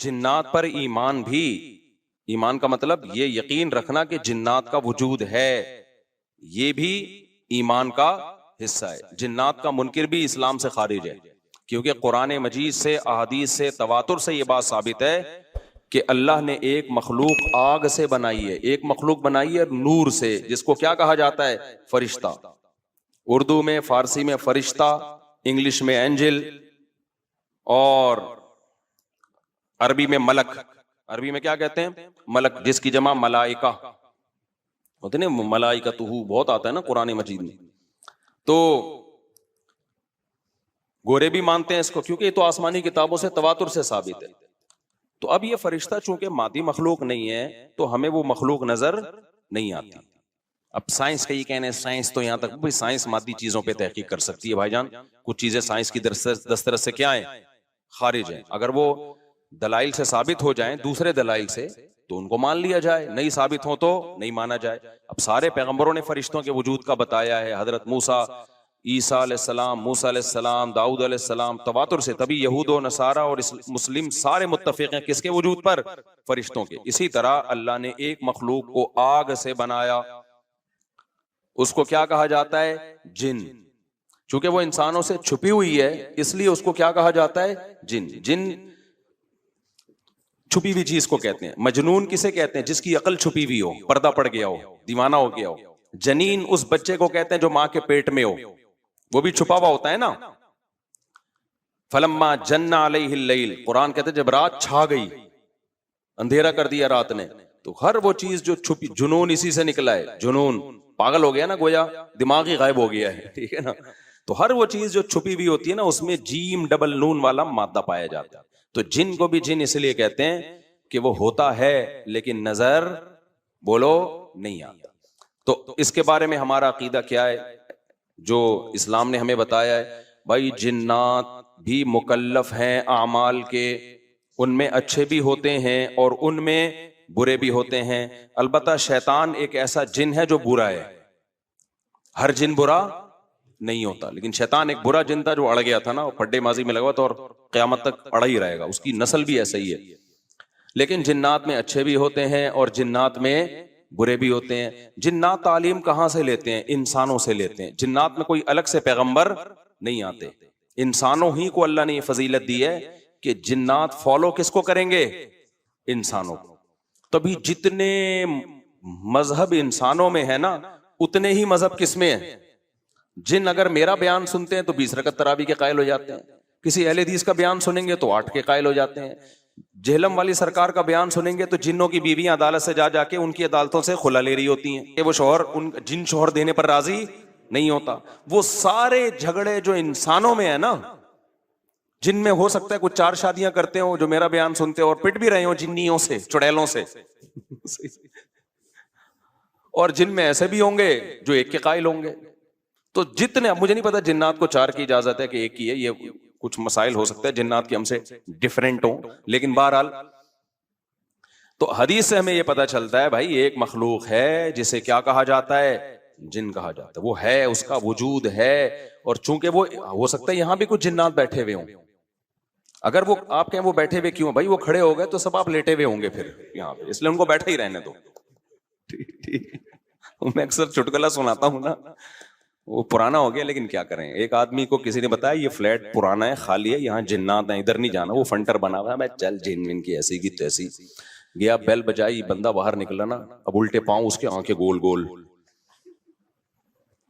जिन्नात पर ईमान भी, ईमान का मतलब ये यकीन रखना कि जिन्नात का वजूद है, ये भी ईमान का हिस्सा है। जिन्नात का मुनकिर भी इस्लाम से खारिज है, क्योंकि कुरान मजीद से, अहादीस से, तवातुर से ये बात साबित है कि अल्लाह ने एक मखलूक आग से बनाई है, एक मखलूक बनाई है नूर से, जिसको क्या कहा जाता है? फरिश्ता। उर्दू में, फारसी में फरिश्ता, इंग्लिश में एंजल, और अरबी में मलक। अरबी में क्या कहते हैं? मलक, जिसकी जमा मलाइका होते ना, मलाइका तुहू बहुत आता है ना कुरान मजीद में। तो गोरे भी मानते हैं इसको, क्योंकि ये तो आसमानी किताबों से, तवातुर से साबित है। तो अब ये फरिश्ता चूंकि मादी मखलूक नहीं है, तो हमें वो मखलूक नजर नहीं आती। अब साइंस का ये कहना है, साइंस तो यहां तक भाई, साइंस मादी चीजों पे तहकीक कर सकती है भाईजान। कुछ चीजें साइंस की दस्तरस से क्या है? खारिज है। अगर वो दलाइल से साबित हो जाएं, दूसरे दलाइल से, तो उनको मान लिया जाए, नहीं साबित हो तो नहीं माना जाए। अब सारे पैगंबरों ने फरिश्तों के वजूद का बताया है, हजरत मूसा, ईसा अलैहिस्सलाम, मूसा अलैहिस्सलाम, दाऊद अलैहिस्सलाम, तवातुर से। तभी यहूद और नसारा और मुस्लिम सारे मुत्तफिक हैं किसके वजूद पर? फरिश्तों के। इसी तरह अल्लाह ने एक मखलूक को आग से बनाया, उसको क्या कहा जाता है? जिन। चूंकि वो इंसानों से छुपी हुई है, इसलिए उसको क्या कहा जाता है? जिन। जिन छुपी हुई चीज को कहते हैं। मजनून किसे कहते हैं? जिसकी अकल छुपी हुई हो, पर्दा पड़ गया हो, दीवाना हो गया हो। जनीन उस बच्चे को कहते हैं जो मां के पेट में हो, वो भी छुपा हुआ होता है ना। फलम्मा जन्ना अलैहिल लैल, कुरान कहते हैं जब रात छा गई, अंधेरा कर दिया रात ने, तो हर वो चीज जो छुपी, जुनून इसी से निकला है। जुनून पागल हो गया ना, गोया दिमाग ही गायब हो गया है, ठीक है ना। तो हर वो चीज जो छुपी हुई होती है ना, उसमें जीम डबल नून वाला मादा पाया जाता है। तो जिन को भी जिन इसलिए कहते हैं कि वो होता है लेकिन नजर, बोलो, नहीं आता। तो इसके बारे में हमारा अकीदा क्या है, जो इस्लाम ने हमें बताया है? भाई जिन्नात भी मुकल्लफ हैं आमाल के, उनमें अच्छे भी होते हैं और उनमें बुरे भी होते हैं। अलबत्ता शैतान एक ऐसा जिन है जो बुरा है। हर जिन बुरा नहीं होता, लेकिन शैतान एक बुरा जिन था जो अड़ गया था ना, फड्डे माजी में लगा था और क़यामत तक अड़ा ही रहेगा। उसकी नस्ल भी ऐसा ही है। लेकिन जिन्नात में अच्छे भी होते हैं और जिन्नात में बुरे भी होते हैं। जिन्नात तालीम कहां से लेते हैं? इंसानों से लेते हैं। जिन्नात में कोई अलग से पैगंबर नहीं आते, इंसानों ही को अल्लाह ने यह फजीलत दी है कि जिन्नात फॉलो किसको करेंगे? इंसानों को। तभी जितने मजहब इंसानों में है ना, उतने ही मजहब किसमें है? जिन अगर मेरा बयान सुनते हैं तो 20 रकत तरावी के कायल हो जाते हैं, किसी अहले हदीस का बयान सुनेंगे तो 8 के कायल हो जाते हैं, जेहलम वाली सरकार का बयान सुनेंगे तो जिन्नों की बीवियां अदालत से जा जाके उनकी अदालतों से खुला ले रही होती हैं कि वो शोहर उन जिन शोहर देने पर राजी नहीं होता। वो सारे झगड़े जो इंसानों में है ना, जिनमें हो सकता है कुछ 4 शादियां करते हो जो मेरा बयान सुनते हो और पिट भी रहे हो जिन्नियों से, चुड़ैलों से और जिनमें ऐसे भी होंगे जो एक के कायल होंगे। तो जितने, अब मुझे नहीं पता जिन्नात को 4 की इजाजत है कि 1 की है, ये कुछ मसाइल हो सकता है जिन्नात की हमसे डिफरेंट हो, लेकिन बहरहाल तो हदीस से हमें यह पता चलता है भाई एक मखलूक है जिसे क्या कहा जाता है? जिन कहा जाता है। वो है, उसका वजूद है। और चूंकि वो हो सकता है यहां भी कुछ जिन्नात बैठे हुए हों। अगर वो आप कहें वो बैठे हुए क्यों भाई, वो खड़े हो गए तो सब आप लेटे हुए होंगे फिर यहाँ पे, इसलिए उनको बैठे ही रहने दो। ठीक। मैं अक्सर चुटकुला सुनाता हूं ना, वो पुराना हो गया लेकिन क्या करें। एक आदमी को किसी ने बताया ये फ्लैट पुराना है, खाली है, यहाँ जिन्नात है, इधर नहीं जाना, वो फंटर बना हुआ है। मैं चल जिन विन की ऐसी की तैसी गया, बेल बजाई, बंदा बाहर निकला ना, अब उल्टे पांव उसके, आंखें गोल गोल।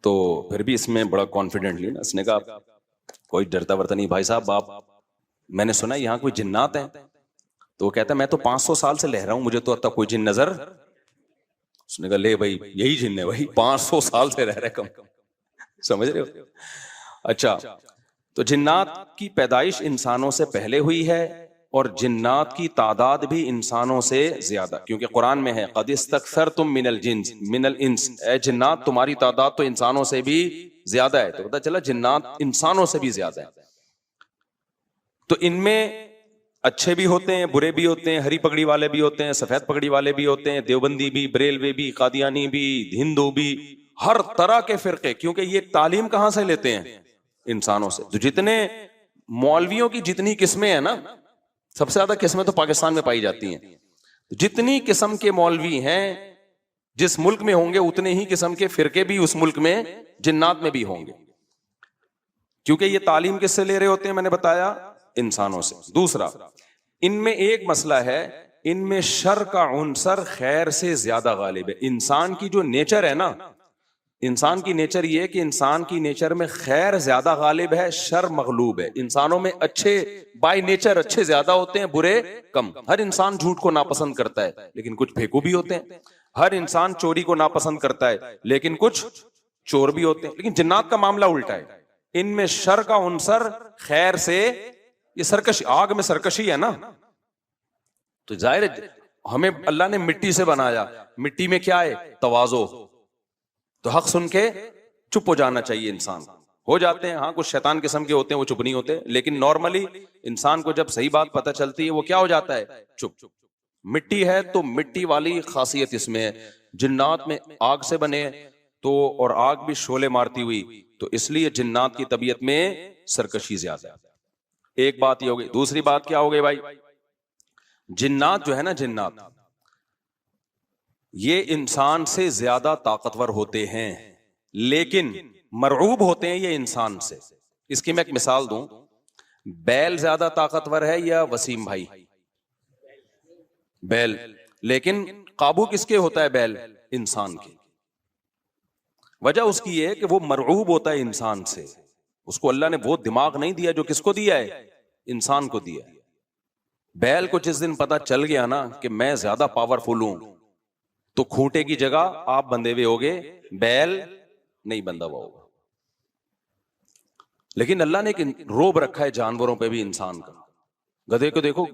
तो फिर भी इसमें बड़ा कॉन्फिडेंटली ना इसने कहा कोई डरता वरता नहीं भाई साहब, आप मैंने सुना यहाँ कोई जिन्नात है। तो वो कहता है मैं तो 500 साल से रह रहा हूं, मुझे तो अब तक कोई जिन नजर। उसने कहा ले भाई यही जिन है भाई, 500 साल से रह रहे कम, समझ रहे हो। अच्छा, तो जिन्नात की पैदाइश इंसानों से पहले हुई है और जिन्नात की तादाद भी इंसानों से ज्यादा, क्योंकि कुरान में है क़द इस्तक्सरतुम मिनल इंस, ए जिन्नात तुम्हारी तादाद तो इंसानों से भी ज्यादा है। तो पता चला जिन्नात इंसानों से भी ज्यादा है। तो इनमें अच्छे भी होते हैं, बुरे भी होते हैं, हरी पगड़ी वाले भी होते हैं, सफेद पगड़ी वाले भी होते हैं, देवबंदी भी, बरेलवी भी, कादियानी भी, हिंदू भी, हर तरह के फिरके। क्योंकि ये तालीम कहां से लेते हैं? इंसानों से। तो जितने मौलवियों की जितनी किस्में हैं ना, सबसे ज्यादा किस्में तो पाकिस्तान में पाई जाती हैं। तो जितनी किस्म के मौलवी हैं जिस मुल्क में होंगे, उतने ही किस्म के फिरके भी उस मुल्क में जिन्नात में भी होंगे, क्योंकि ये तालीम किससे ले रहे होते हैं, मैंने बताया इंसानों से। दूसरा, इनमें एक मसला है, इनमें शर का उनसर खैर से ज्यादा गालिब है। इंसान की जो नेचर है ना, इंसान की नेचर ये है कि इंसान की नेचर में खैर ज्यादा गालिब है, शर मगलूब है। इंसानों में अच्छे बाय नेचर अच्छे ज्यादा होते हैं, बुरे कम। हर इंसान झूठ को नापसंद करता है, लेकिन कुछ फेंकू भी होते हैं। हर इंसान चोरी को नापसंद करता है, लेकिन कुछ चोर भी होते हैं। लेकिन जिन्नात का मामला उल्टा है, इनमें शर का उनसर खैर से, ये सरकशी, आग में सरकशी है ना, तो जाहिर है हमें अल्लाह ने मिट्टी से बनाया, मिट्टी में क्या है, तवाज़ो। तो हक सुन के चुप हो जाना चाहिए इंसान। हो जाते हैं, हाँ, कुछ शैतान किस्म के होते हैं, वो चुप नहीं होते, लेकिन नॉर्मली इंसान को जब सही बात पता चलती है, वो क्या हो जाता है, चुप। मिट्टी है तो मिट्टी वाली खासियत इसमें है। जिन्नात में आग से बने तो, और आग भी शोले मारती हुई, तो इसलिए जिन्नात की तबीयत में सरकशी ज्यादा है। एक बात ये हो गई। दूसरी बात क्या हो गई भाई, जिन्नात जो है ना, जिन्नात ये इंसान से ज्यादा ताकतवर होते हैं, लेकिन मरऊब होते हैं ये इंसान से। इसकी मैं एक मिसाल दूं, बैल ज्यादा ताकतवर है या वसीम भाई? बैल। लेकिन काबू किसके होता है बैल? इंसान के। वजह उसकी है कि वो मरऊब होता है इंसान से। उसको अल्लाह ने वो दिमाग नहीं दिया जो किसको दिया है, इंसान को दिया है। बैल को जिस दिन पता चल गया ना कि मैं ज्यादा पावरफुल हूं, तो खूंटे की जगह आप बंधे हुए होगे, बैल नहीं बंधा हुआ होगा। लेकिन अल्लाह ने एक रोब रखा है जानवरों पे भी इंसान का। गधे को देखो,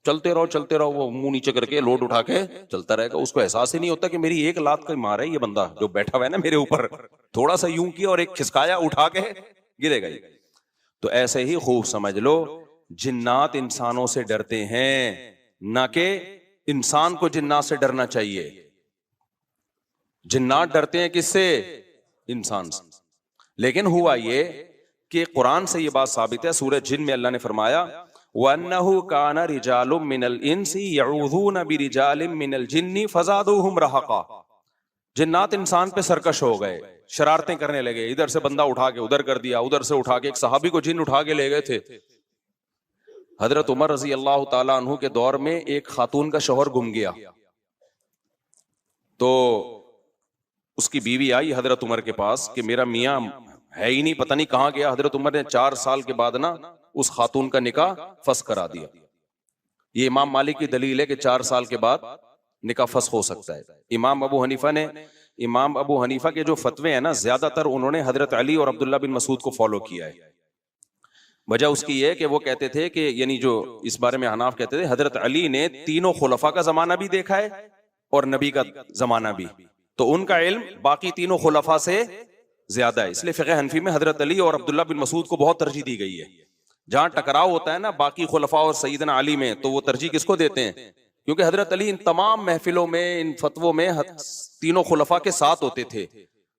चलते रहो, वो मुंह नीचे करके लोड उठा के चलता रहेगा। उसको एहसास ही नहीं होता कि मेरी एक लात का मार है ये बंदा जो बैठा हुआ है ना मेरे ऊपर, थोड़ा सा यूं किया और एक खिसकाया, उठा के गिरेगा ही। तो ऐसे ही खूब समझ लो, जिन्नात इंसानों से डरते हैं, ना कि इंसान को जिन्नात से डरना चाहिए। जिन्नात डरते हैं किससे? इंसान से। लेकिन हुआ ये कि कुरान से ये बात साबित है, सूरह जिन में अल्लाह ने फरमाया, वन्नहु काना रिजालुम मिनल इंसी यऊज़ूना बिरिजालिम मिनल जिन्नी फज़ादूहुम रहक़ा। जिन्नात इंसान पे सरकश हो गए, शरारतें करने लगे, इधर से बंदा उठा के उधर कर दिया, उधर से उठा के। एक सहाबी को जिन उठा के ले गए थे। हजरत उमर रजी अल्लाह ताला अन्हु के दौर में एक खातून का शौहर गुम गया, तो उसकी बीवी आई हजरत उमर के पास कि मेरा मियां है ही नहीं, पता नहीं कहां गया। हजरत उमर ने 4 साल के बाद ना उस खातून का निकाह फस करा दिया। ये इमाम मालिक की दलील है कि 4 साल के बाद निकाह फस हो सकता है। इमाम अबू हनीफा के जो फतवे हैं ना, ज्यादातर उन्होंने हजरत अली और अब्दुल्ला बिन मसूद को फॉलो किया है। वजह उसकी ये कि वो कहते थे कि, यानी जो इस बारे में हनाफ कहते थे, हजरत अली ने तीनों खुलफा का जमाना भी देखा है और नबी का जमाना भी, तो उनका इल्म बाकी तीनों खुलफा से ज्यादा है। इसलिए फिक़ह हनफी में हजरत अली और अब्दुल्ला बिन मसूद को बहुत तरजीह दी गई है। जहां टकराव होता है ना बाकी खुलफा और सईदना अली में, तो वो तरजीह किसको देते हैं? क्योंकि हजरत अली इन तमाम महफिलों में, इन फतवों में तीनों खुलफा के साथ होते थे,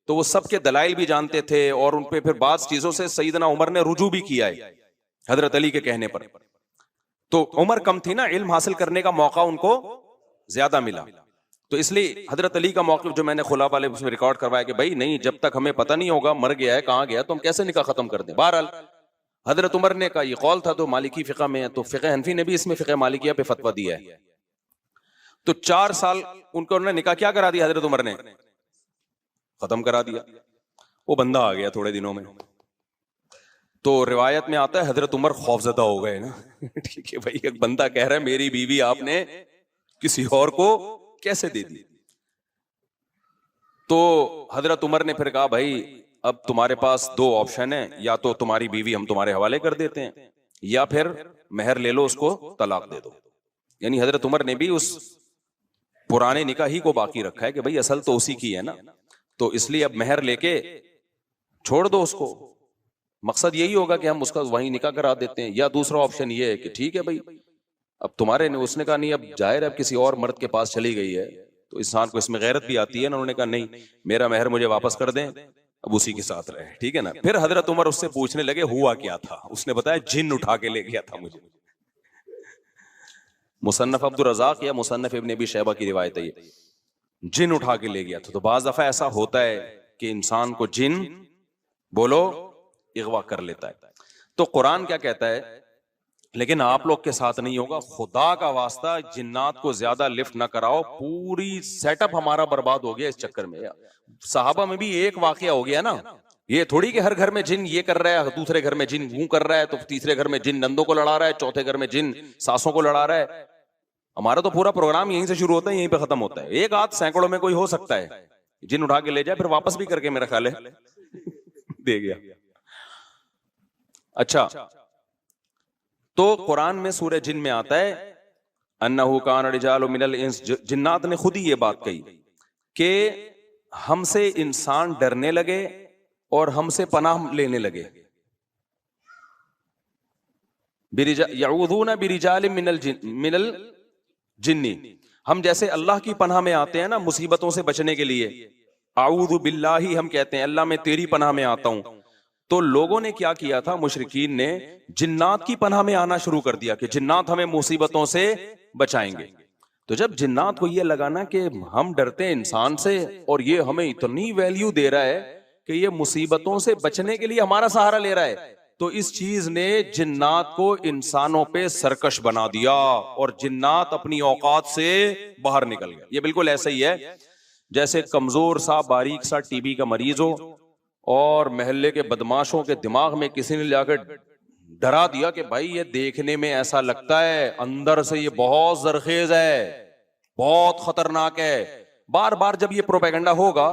तो वो सबके दलाइल भी जानते थे, और उन पे फिर बाद चीजों से सईदना उमर ने रुजू भी किया है हजरत अली के कहने पर। तो उमर कम थी ना, इल्म हासिल करने का मौका उनको ज्यादा मिला। तो इसलिए हजरत अली का मौक़िफ़ जो मैंने खुला वाले उसमें रिकॉर्ड करवाया कि भाई नहीं, जब तक हमें पता नहीं होगा मर गया है, कहां गया, तो हम कैसे निकाह खत्म कर दें। बहरहाल हजरत उमर ने का ये कौल था, तो मालिकी फिक़ा में है, तो फ़िक़ह हनफी ने भी इसमें फ़िक़ह मालिकिया पे फतवा दिया है। तो 4 साल उनको उन्होंने निकाह क्या करा दिया, हजरत उमर ने खत्म करा दिया। वो बंदा आ गया थोड़े दिनों में, तो रिवायत में आता है हजरत उमर खौफजदा हो गए ना। ठीक है भाई, एक बंदा कह रहा है मेरी बीवी आपने किसी और को कैसे दे दी। तो हजरत उमर ने फिर कहा, भाई अब तुम्हारे पास 2 ऑप्शन है, या तो तुम्हारी बीवी हम तुम्हारे हवाले कर देते हैं, या फिर मेहर ले लो, उसको तलाक दे दो। यानी हजरत उमर ने भी उस पुराने निकाह ही को बाकी रखा है कि भाई असल तो उसी की है ना, तो इसलिए अब मेहर लेके छोड़ दो उसको। मकसद यही होगा कि हम उसका वहीं निकाह करा देते हैं। या दूसरा ऑप्शन ये है कि ठीक है भाई, अब तुम्हारे ने, उसने कहा नहीं, अब जाहिर है अब किसी और मर्द के पास चली गई है, तो इंसान को इसमें गैरत भी आती है ना। उन्होंने कहा नहीं, मेरा मेहर मुझे वापस कर दें, अब उसी के साथ रहे, ठीक है ना। फिर हजरत उमर उससे पूछने लगे हुआ क्या था। उसने बताया जिन उठा के ले गया था मुझे। मुसन्नफ अब्दुल रज़ाक या मुसन्नफ इब्न अबी शैबा की रिवायत है ये, जिन उठा के ले गया था। तो बाज दफा ऐसा होता है कि इंसान को जिन बोलो इगवा कर लेता है। तो कुरान क्या कहता है, लेकिन आप लोग के साथ नहीं होगा, खुदा का वास्ता जिन्नात को ज्यादा लिफ्ट ना कराओ, पूरी सेटअप हमारा बर्बाद हो गया इस चक्कर में। सहाबा में भी एक वाकया हो गया ना, ये थोड़ी कि हर घर में जिन ये कर रहा है, दूसरे घर में जिन वो कर रहा है, तो तीसरे घर में जिन नंदों को लड़ा रहा है, चौथे घर में जिन सासों को लड़ा रहा है। हमारा तो पूरा प्रोग्राम यहीं से शुरू होता है, यहीं पे खत्म होता है। एक आध सैकड़ों में कोई हो सकता है जिन उठा के ले जाए, फिर वापस भी करके मेरा ख्याल है दे गया। अच्छा, तो कुरान में सूरह जिन में आता है अन्नहु कान रिजालु मिनल इंस, जिन्नात ने खुद ही ये बात कही कि हमसे इंसान डरने लगे और हमसे पनाह लेने लगे। यऊदूना बिरिजाल मिनल जिन्नी, हम जैसे अल्लाह की पनाह में आते हैं ना मुसीबतों से बचने के लिए, आऊदु बिल्लाही हम कहते हैं अल्लाह मैं तेरी पनाह में आता हूं। तो लोगों ने क्या किया था, मुशरिकीन ने जिन्नात की पनाह में आना शुरू कर दिया कि जिन्नात हमें मुसीबतों से बचाएंगे। तो जब जिन्नात को यह लगा ना कि हम डरते हैं इंसान से और ये हमें इतनी वैल्यू दे रहा है कि ये मुसीबतों से बचने के लिए हमारा सहारा ले रहा है, तो इस चीज ने जिन्नात को इंसानों पे सरकश बना दिया और जिन्नात अपनी औकात से बाहर निकल गए। ये बिल्कुल ऐसा ही है जैसे कमजोर सा बारीक सा टीबी का मरीज हो और मोहल्ले के बदमाशों के दिमाग में किसी ने लाकर डरा दिया कि भाई ये देखने में ऐसा लगता है, अंदर से ये बहुत जरखेज है, बहुत खतरनाक है। बार बार जब ये प्रोपेगेंडा होगा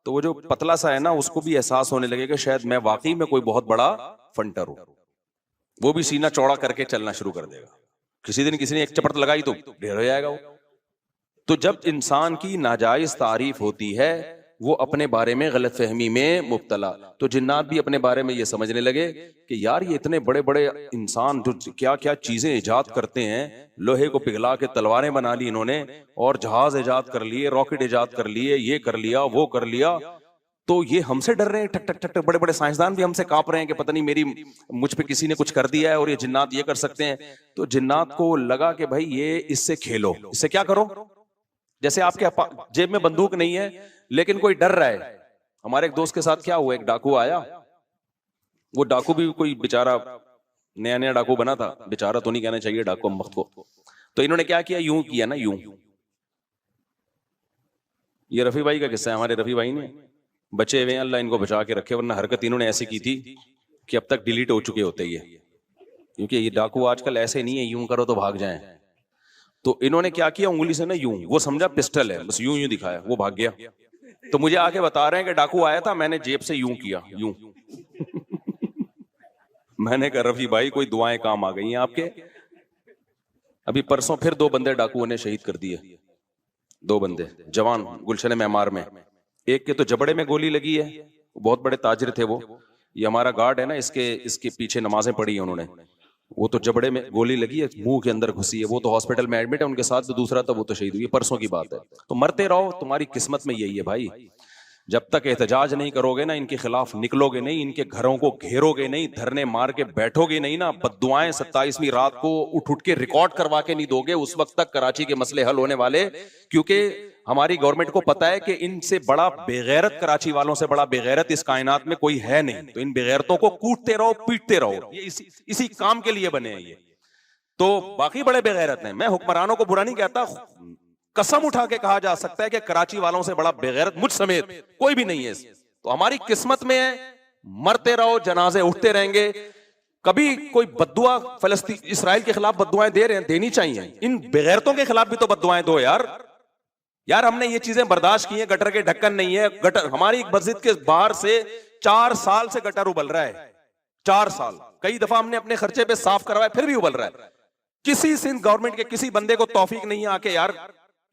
तो वो जो पतला सा है ना उसको भी एहसास होने लगेगा शायद मैं वाकई में कोई बहुत बड़ा फंटर हूं। वो भी सीना चौड़ा करके चलना शुरू कर देगा। किसी दिन किसी ने एक चपट लगाई तो ढेर हो जाएगा वो। तो जब इंसान की नाजायज तारीफ होती है वो अपने बारे में गलतफहमी में मुब्तला, तो जिन्नात भी अपने बारे में ये समझने लगे कि यार ये इतने बड़े बड़े इंसान जो क्या क्या चीजें इजाद करते हैं, लोहे को पिघला के तलवारें बना ली इन्होंने और जहाज इजाद कर लिए, रॉकेट इजाद कर लिए, ये कर लिया वो कर लिया, तो ये हमसे डर रहे हैं। ठक ठक ठक ठक बड़े बड़े साइंसदान भी हमसे कांप रहे हैं कि पता नहीं मुझ पे किसी ने कुछ कर दिया है और ये जिन्नात ये कर सकते हैं। तो जिन्नात को लगा कि भाई ये इससे खेलो, इससे क्या करो, जैसे आपके जेब में बंदूक नहीं है लेकिन कोई डर रहा है। हमारे एक दोस्त के साथ क्या हुआ, एक डाकू आया, वो डाकू भी कोई बेचारा नया नया डाकू बना था, बेचारा तो नहीं कहना चाहिए डाकू हम वक्त को। तो इन्होंने क्या किया, यूं किया ना, यूं। ये रफी भाई का किस्सा है, हमारे रफी भाई ने बचे हुए हैं, अल्लाह इनको बचा के रखे, वरना हरकत इन्होंने ऐसी की थी कि अब तक डिलीट हो चुके होते ही है, क्योंकि ये डाकू आजकल ऐसे नहीं है यूं करो तो भाग जाएं। तो इन्होंने क्या किया, उंगली से ना यूं, वो समझा पिस्टल है, बस यूं यूं दिखाया, वो भाग गया। तो मुझे आके बता रहे हैं कि डाकू आया था, मैंने जेब से यूं किया, यूं मैंने कहा रफी भाई कोई दुआएं काम आ गई हैं आपके। अभी परसों फिर 2 बंदे डाकुओं ने शहीद कर दिए, 2 बंदे जवान गुलशन मेमार में। एक के तो जबड़े में गोली लगी है, बहुत बड़े ताजिर थे वो, ये हमारा गार्ड है ना, इसके पीछे नमाजें पढ़ी है उन्होंने, वो तो जबड़े में गोली लगी है, मुंह के अंदर घुसी है, वो तो हॉस्पिटल में एडमिट है, उनके साथ तो दूसरा था वो तो शहीद हुई, परसों की बात है। तो मरते रहो, तुम्हारी किस्मत में यही है भाई। जब तक एहतजाज नहीं करोगे ना, इनके खिलाफ निकलोगे नहीं, इनके घरों को घेरोगे नहीं, धरने मार के बैठोगे नहीं ना, बद्दुआएं 27वीं रात को उठ उठ के रिकॉर्ड करवा के नहीं दोगे, उस वक्त तक कराची के मसले हल होने वाले। क्योंकि हमारी गवर्नमेंट को पता है कि इनसे बड़ा बेगैरत, कराची वालों से बड़ा बेगैरत इस कायनात में कोई है नहीं। तो इन बेगैरतों को कूटते रहो, पीटते रहो, ये इसी काम के लिए बने हैं ये। तो बाकी बड़े बेगैरत हैं, मैं हुक्मरानों को बुरा नहीं कहता, कसम उठा के कहा जा सकता है कि कराची वालों से बड़ा बेगैरत मुझ समेत कोई भी नहीं है। तो हमारी किस्मत में है, मरते रहो, जनाजे उठते रहेंगे। कभी कोई बद्दुआ फलस्तीन इसराइल के खिलाफ बद्दुआएं दे रहे हैं, देनी चाहिए, इन बेगैरतों के खिलाफ भी तो बद्दुआएं दो यार। हमने ये चीजें बर्दाश्त की है, गटर के ढक्कन नहीं है, गटर हमारी मस्जिद के बाहर से 4 साल से गटर उबल रहा है, 4 साल, कई दफा हमने अपने खर्चे पे साफ करवाया फिर भी उबल रहा है। किसी सिंध गवर्नमेंट के किसी बंदे को तौफीक नहीं आके, यार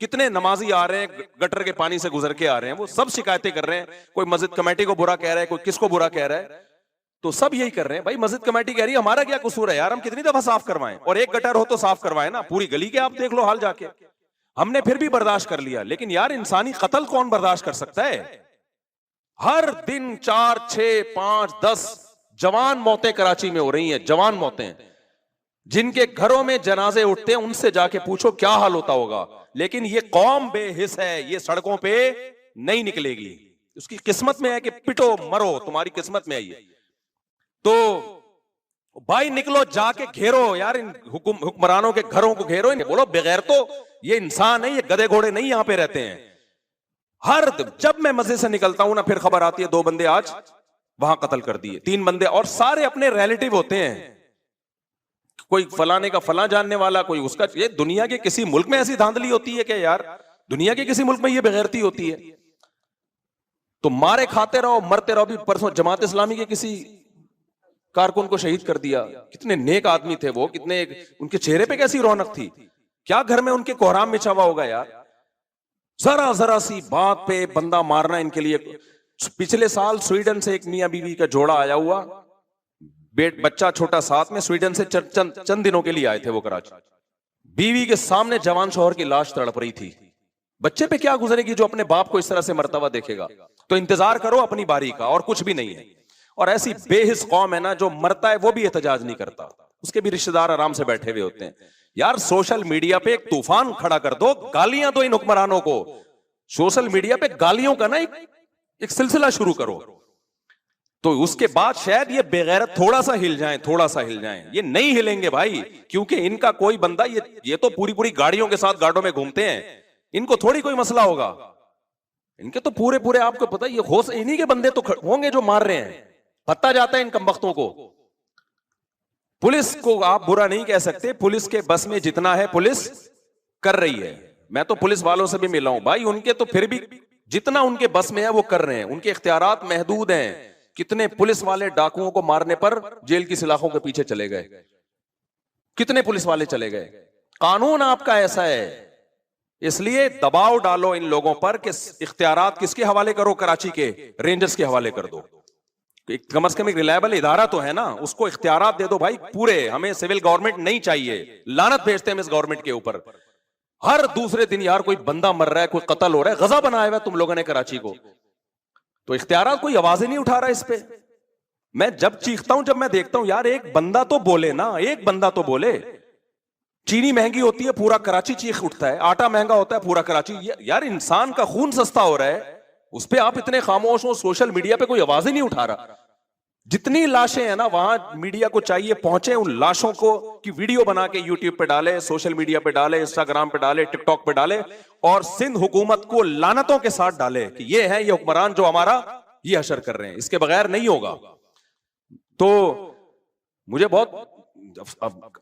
कितने नमाजी आ रहे हैं गटर के पानी से गुजर के आ रहे हैं, वो सब शिकायतें कर रहे हैं, कोई मस्जिद कमेटी को बुरा कह रहा है, कोई किसको बुरा कह रहा है, तो सब यही कर रहे हैं। भाई मस्जिद कमेटी कह रही है हमारा क्या कसूर है यार, हम कितनी दफा साफ करवाएं, और एक गटर हो तो साफ करवाएं ना, पूरी गली के आप देख लो हाल जाके। हमने फिर भी बर्दाश्त कर लिया, लेकिन यार इंसानी कत्ल कौन बर्दाश्त कर सकता है। हर दिन 4, 6, 5, 10 जवान मौतें कराची में हो रही हैं, जवान मौतें। जिनके घरों में जनाजे उठते हैं उनसे जाके पूछो क्या हाल होता होगा। लेकिन ये कौम बेहिस है, ये सड़कों पे नहीं निकलेगी। उसकी किस्मत में है कि पिटो मरो, तुम्हारी किस्मत में है ये। तो भाई निकलो, जाके घेरो यार इन हुक्मरानों के घरों को घेरो। इन्हें बोलो बगैर तो ये इंसान है, ये गधे घोड़े नहीं यहां पे रहते हैं। जब मैं मस्जिद से निकलता हूं ना, फिर खबर आती है 2 बंदे आज वहां कत्ल कर दिए, 3 बंदे, और सारे अपने रिलेटिव होते हैं। कोई फलाने का फला जानने वाला, कोई उसका। ये दुनिया के किसी मुल्क में ऐसी धांधली होती है क्या यार? दुनिया के किसी मुल्क में ये बेगैरती होती है? तो मारे खाते रहो, मरते रहो। भी परसों जमात इस्लामी के किसी कारकुन को शहीद कर दिया। कितने नेक आदमी थे वो, कितने उनके चेहरे पे कैसी रौनक थी। क्या घर में उनके कोहराम में छावा होगा यार? जरा जरा सी बात पे बंदा मारना इनके लिए। पिछले साल स्वीडन से एक मियां बीवी का जोड़ा आया हुआ, बच्चा छोटा साथ में, स्वीडन से चंद दिनों के लिए आए थे वो कराची। बीवी के सामने जवान शौहर की लाश तड़प रही थी। बच्चे पे क्या गुजरेगी जो अपने बाप को इस तरह से मरता हुआ देखेगा? तो इंतजार करो अपनी बारी का, और कुछ भी नहीं है। और ऐसी बेहिस कौम है ना, जो मरता है वो भी एहतजाज नहीं करता, उसके भी रिश्तेदार आराम से बैठे हुए होते हैं। यार सोशल मीडिया पे एक तूफान खड़ा कर दो, गालियां दो इन हुक्मरानों को। सोशल मीडिया पे गालियों का ना एक सिलसिला शुरू करो, तो उसके बाद शायद ये बेगैरत थोड़ा सा हिल जाएं, थोड़ा सा हिल जाएं। ये नहीं हिलेंगे भाई, क्योंकि इनका कोई बंदा, ये तो पूरी पूरी गाड़ियों के साथ गाड़ों में घूमते हैं, इनको थोड़ी कोई मसला होगा। इनके तो पूरे पूरे, आपको पता है, ये होश इन्हीं के बंदे तो होंगे जो मार रहे हैं। पता जाता है इन कमबख्तों को। पुलिस को आप बुरा नहीं कह सकते, पुलिस के बस में जितना है पुलिस कर रही है। मैं तो पुलिस वालों से भी मिला हूं भाई, उनके तो फिर भी जितना उनके बस में है वो कर रहे हैं, उनके इख्तियारात महदूद हैं। कितने पुलिस वाले डाकुओं को मारने पर जेल की सलाखों के पीछे चले गए, कितने पुलिस वाले चले गए। कानून आपका ऐसा है, इसलिए दबाव डालो इन लोगों पर कि इख्तियारात किसके हवाले करो? कराची के रेंजर्स के हवाले कर दो। कम से कम एक रिलायबल इदारा तो है ना, उसको इख्तियारात दे दो भाई पूरे। हमें सिविल गवर्नमेंट नहीं चाहिए, लानत भेजते हैं हम इस गवर्नमेंट के ऊपर। हर दूसरे दिन यार कोई बंदा मर रहा है, कोई कत्ल हो रहा है, गजा बनाया हुआ तुम लोगों ने कराची को, तो इख्तियारात कोई आवाज ही नहीं उठा रहा इस पे। मैं जब चीखता हूं, जब मैं देखता हूं यार एक बंदा तो बोले ना, एक बंदा तो बोले। चीनी महंगी होती है, पूरा कराची चीख उठता है। आटा महंगा होता है, पूरा कराची। यार इंसान का खून सस्ता हो रहा है, उस पे आप इतने खामोश हो। सोशल मीडिया पे कोई आवाज ही नहीं उठा रहा। जितनी लाशें हैं ना, वहां मीडिया को चाहिए पहुंचे, उन लाशों को की वीडियो बना के यूट्यूब पे डाले, सोशल मीडिया पे डाले, इंस्टाग्राम पे डाले, टिकटॉक पे डाले, और सिंध हुकूमत को लानतों के साथ डाले कि ये है ये हुक्मरान जो हमारा ये हशर कर रहे हैं। इसके बगैर नहीं होगा। तो मुझे बहुत,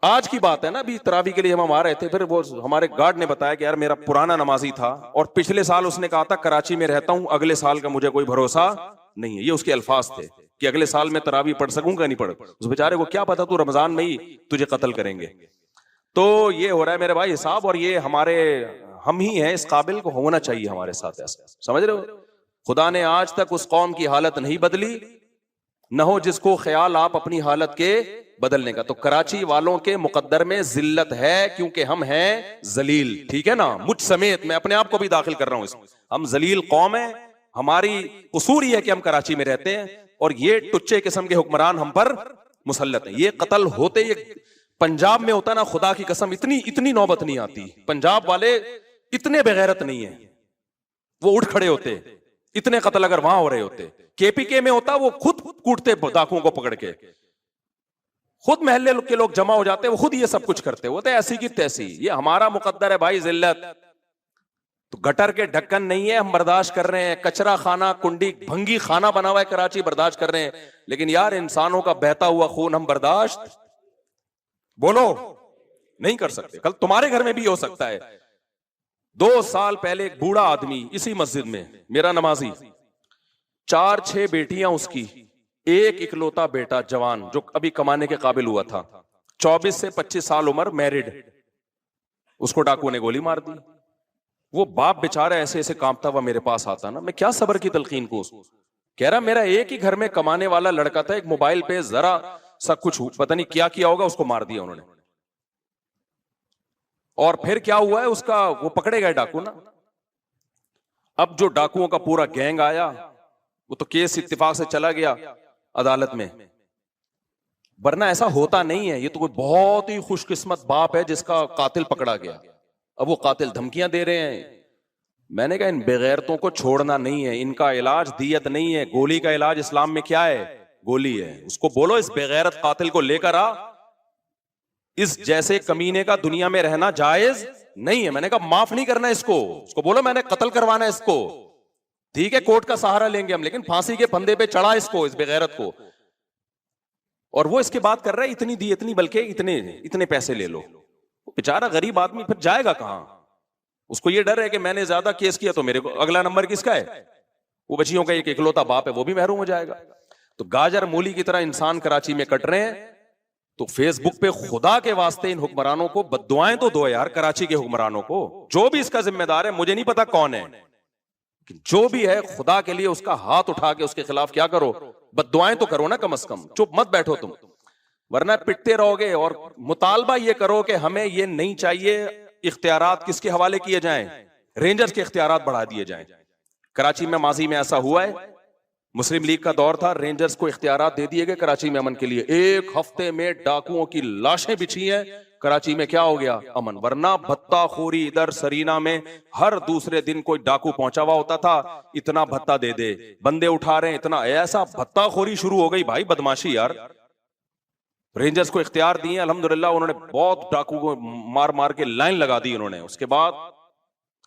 आज की बात है ना, अभी तरावी के लिए हम आ रहे थे, फिर वो हमारे गार्ड ने बताया कि यार मेरा पुराना नमाजी था और पिछले साल उसने कहा था कराची में रहता हूं, अगले साल का मुझे कोई भरोसा नहीं है। ये उसके अल्फाज थे कि अगले साल में तरावी पढ़ सकूंगा नहीं पढ़। उस बेचारे को क्या पता तू रमजान में ही तुझे कत्ल करेंगे। तो ये हो रहा है मेरे भाई हिसाब, और ये हम ही हैं, इस काबिल को होना चाहिए हमारे साथ ऐसा, समझ रहे हो? खुदा ने आज तक उस कौम की हालत नहीं बदली, न हो जिसको ख्याल आप अपनी हालत के बदलने का। तो कराची वालों के मुकद्दर में जिल्लत है, क्योंकि हम हैं जलील, ठीक है ना, मुझ समेत, मैं अपने आप को भी दाखिल कर रहा हूं इसमें। हम जलील कौम है, हमारी कसूर ही है कि हम कराची में रहते हैं, और ये टुच्चे किस्म के हुक्मरान हम पर मुसल्लत हैं। ये कत्ल होते, ये पंजाब में होता ना, खुदा की कसम इतनी नौबत नहीं आती। पंजाब वाले इतने बेगैरत नहीं है, वो उठ खड़े होते। इतने कत्ल अगर वहां हो रहे होते, केपीके में होता, वो खुद कूटते डाकुओं को पकड़ के, खुद महल्ले के लोग जमा हो जाते, वो खुद ये सब कुछ करते। वो तो ऐसी की तैसी। ये हमारा मुकद्दर है भाई, जिल्लत। तो गटर के ढक्कन नहीं है, हम बर्दाश्त कर रहे हैं। कचरा खाना, कुंडी भंगी खाना बना हुआ है कराची, बर्दाश्त कर रहे हैं। लेकिन यार इंसानों का बहता हुआ खून हम बर्दाश्त, बोलो, नहीं कर सकते। कल तुम्हारे घर में भी हो सकता है। 2 साल पहले एक बूढ़ा आदमी इसी मस्जिद में, मेरा नमाजी, 4-6 बेटियां उसकी, एक इकलौता बेटा जवान जो अभी कमाने के काबिल हुआ था, 24 से 25 साल उम्र, मैरिड, उसको डाकू ने गोली मार दी। वो बाप बेचारा ऐसे ऐसे कांपता हुआ मेरे पास आता ना, मैं क्या सब्र की तलकीन को उसको कह रहा, मेरा एक ही घर में कमाने वाला लड़का था, एक मोबाइल पे जरा सा कुछ पता नहीं क्या किया होगा, उसको मार दिया उन्होंने। और फिर क्या हुआ है उसका, वो पकड़े गए डाकू ना। अब जो डाकुओं का पूरा गैंग आया, वो तो केस इत्तेफाक से चला गया अदालत में। वरना ऐसा होता नहीं है। ये तो कोई बहुत ही खुशकिस्मत बाप है जिसका कातिल पकड़ा गया, अब वो कातिल धमकियां दे रहे हैं। मैंने कहा इन बेगैरतों को छोड़ना नहीं है, इनका इलाज दियत नहीं है। गोली का इलाज इस्लाम में क्या है? गोली है। उसको बोलो इस बेगैरत कातिल को लेकर आ, इस जैसे कमीने का दुनिया में रहना जायज नहीं है। मैंने कहा माफ नहीं करना इसको, उसको बोलो मैंने कत्ल करवाना है इसको। ठीक है कोर्ट का सहारा लेंगे हम, लेकिन फांसी के फंदे पे चढ़ा इसको, इस बेगैरत को। और वो इसके बात कर रहा है इतनी दी इतनी, बल्कि इतने इतने पैसे ले लो। बेचारा गरीब आदमी फिर जाएगा कहां? उसको ये डर है कि मैंने ज्यादा केस किया तो मेरे को अगला नंबर किसका है? वो बच्चियों का एक इकलौता बाप है, वो भी महरूम हो जाएगा। तो गाजर मूली की तरह इंसान कराची में कट रहे हैं। तो फेसबुक पे खुदा के वास्ते इन हुक्मरानों को बद्दुआएं तो दो यार, कराची के हुक्मरानों को। जो भी इसका जिम्मेदार है, मुझे नहीं पता कौन है, जो भी है खुदा के लिए उसका हाथ उठा के उसके खिलाफ क्या करो, बद्दुआएं तो करो ना कम से कम। चुप मत बैठो तुम, वरना पिटते रहोगे। और मुतालबा ये करो कि हमें ये नहीं चाहिए इख्तियारात किसके हवाले किए जाएं, रेंजर्स के इख्तियारात बढ़ा दिए जाएं। कराची में माजी में ऐसा हुआ है, मुस्लिम लीग का दौर था, रेंजर्स को इख्तियारात दे दिए गए कराची में अमन के लिए। एक हफ्ते में डाकुओं की लाशें बिछी हैं, कराची में क्या हो गया? अमन। वरना भत्ताखोरी इधर सरीना में हर दूसरे दिन कोई डाकू पहुंचा हुआ होता था, इतना भत्ता दे दे, बंदे उठा रहे हैं इतना, ऐसा भत्ताखोरी शुरू हो गई भाई, बदमाशी यार। रेंजर्स को इख्तियार दिए अल्हम्दुलिल्लाह, उन्होंने बहुत डाकू को मार मार के लाइन लगा दी उन्होंने। उसके बाद